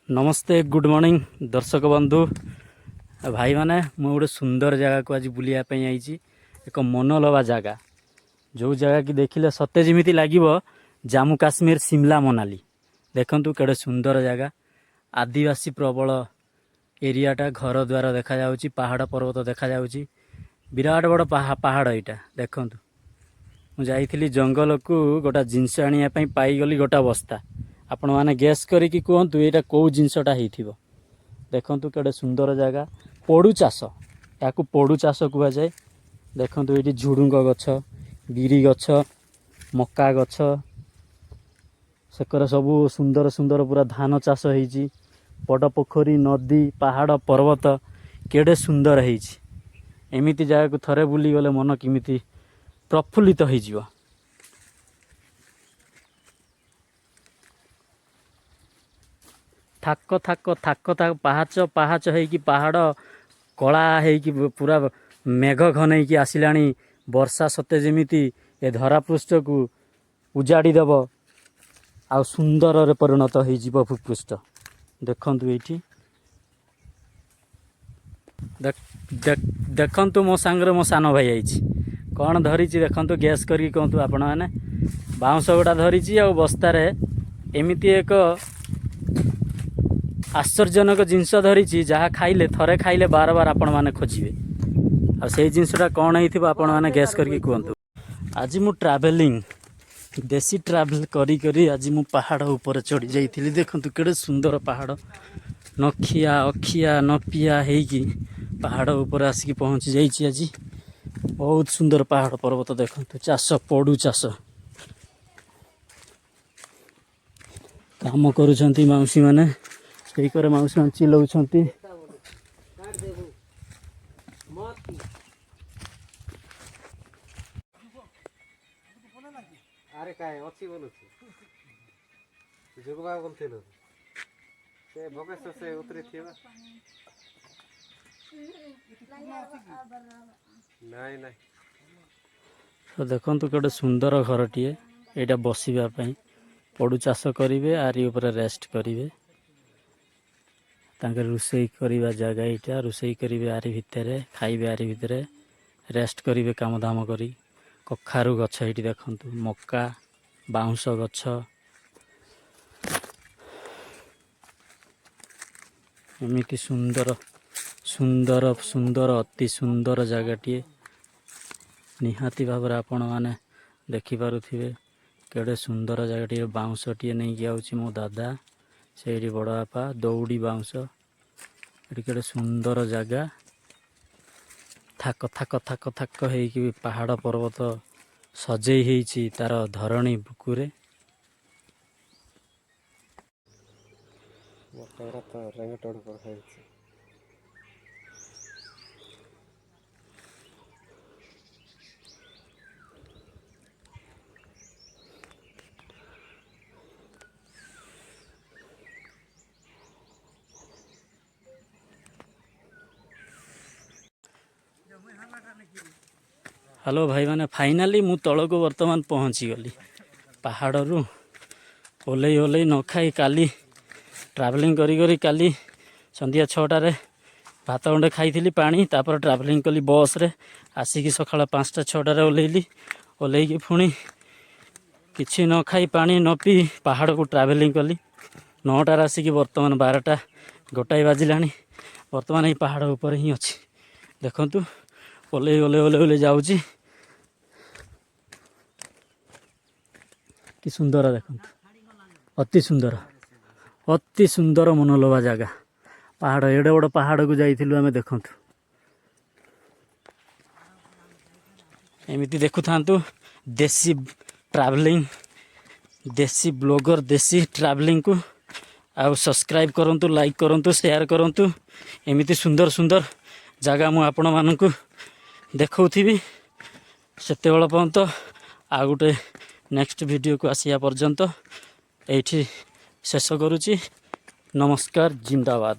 नमस्ते good morning दर्शक बंधु भाई माने मु गोटे सुंदर जगह को आज बुलायापी आई एक मनोलवा जगह जो जगह कि देखिले सते जमी लगे जम्मू काश्मीर शिमला मनाली देखंतु केड़े सुंदर जगह आदिवासी प्रबल एरियाटा घर द्वार देखा जाउची पहाड़ पर्वत देखा जाउची विराट बड़ पहाड़ यहाँ देखंतु मुझे जंगल को गोटा जिनस आने पाईगली गोटा बस्ता आपण मैंने गैस करिकी कहतु यहाँ कौ जिनसटा हो देखु केड़े सुंदर जगह पड़ू चाष या पड़ू चाष कहुए देखु ये झुड़ुंग गछ बिरी गछ मक्का गछ सेकर सब सुंदर सुंदर पूरा धान चाष हो बड़ पोखरी नदी पहाड़ पर्वत केड़े सुंदर होमिति जगह को थरे बुली गले मन किमिति प्रफुल्लित हो थाक थाक थाक थाक पाहाच पाहाच होइकी पहाड़ कला होइकी पूरा मेघ घन आसिलाणी वर्षा सते जमिति ए धरा पृष्ठ को उजाड़ी देव आ सुंदर रे परिणत हो भूपृष्ठ देखंतु एठी देखंतु मो सांगरे मो सान भाई आइछि कौन धरी देखंतु गैस करी कहतु आपण माने बाउंस गोटा धरी आ बस्तार एमिति एक आश्चर्यजनक जिनस धरी जहाँ खाइले थरे खाइले बार बार आपण मैंने खोजे आ से जिनसटा कौन हो आपण मैंने गैस करके कहतु आज मु ट्रावेलिंग देसी ट्रावेल करी करी आज मु पहाड़ ऊपर चढ़ी जाइली देखंतु केड़े सुंदर पहाड़ नखिया अखिया नपिया हेकी पहाड़ ऊपर आसिक पहुँची जाइए आज बहुत सुंदर पहाड़ पर्वत देखंतु चाष पड़ू चाष काम करुछंती माउसी माने स्पीकर माउसी मान चिल्लाउछंती अरे काय अछि बोलुछि जोगबा बोलथिलो से भोगेश्वर से उतरी थिबा नहीं नहीं तो देखंतु केडे सुंदर घरटीए एटा बसिबा पई पड़ू चाष करिवे आरी ऊपर रेस्ट करिवे तांके रुसई करिबा जगह एटा रुसई करिवे आरी भितरे खाइबे आरी भितरे रेस्ट करिवे काम दाम करी कखारु गछ एटी देखंतु मक्का बाउंस गछ एमिति सुंदर सुंदर सुंदर अति सुंदर जगहटीए निहाती भाव आपण मैंने देखिपे केड़े सुंदर जगहटीए बाउंसटीए नहीं जाऊँगी मो दादा से बड़ बापा दौड़ी बाउंस ये केड़े सुंदर जगह थाक थाक थाक थाक हो पहाड़ पर्वत सजई होइछि तार धरणी बुकुरे हेलो भाई मैंने फाइनाली मु तल को वर्तमान पहुँची गली पहाड़ रु ओल्लै ओल्लै न खाई काली ट्रावेलिंग करी करी काली संध्या 6टारे भात गंडे खाई पानी तापर ट्रावेलिंग कली बस रे आसिकी सकाळ 5टा 6टारे ओल्लैली ओल्लैकी पुणी किछि न खाई पानी न पी पहाड़ को ट्रावेलिंग कली 9टारे आसिकी वर्तमान 12टा गोटाई बाजिलानी वर्तमान ये पहाड़ ऊपर ही अच्छी देखंतु ओल्लै ओल्लै ओल्लै ओल्लै जाऊँगी कि सुंदर देखंतु अति सुंदर मनोलोभा जगह पहाड़ एडे बड़ पहाड़ को जाइथिलु आमे देखंतु एमिति देखु थांतु देसी ट्रैवलिंग देसी ब्लॉगर देसी ट्रैवलिंग को आउ सब्सक्राइब करंतु लाइक करंतु शेयर करंतु एमिति सुंदर सुंदर जगह मु आपण मानकु देखौथिबी सेते बेला पर्यंत आ गुटे नेक्स्ट वीडियो को आसिया पर्यंत एठी शेष करुची नमस्कार जिंदाबाद।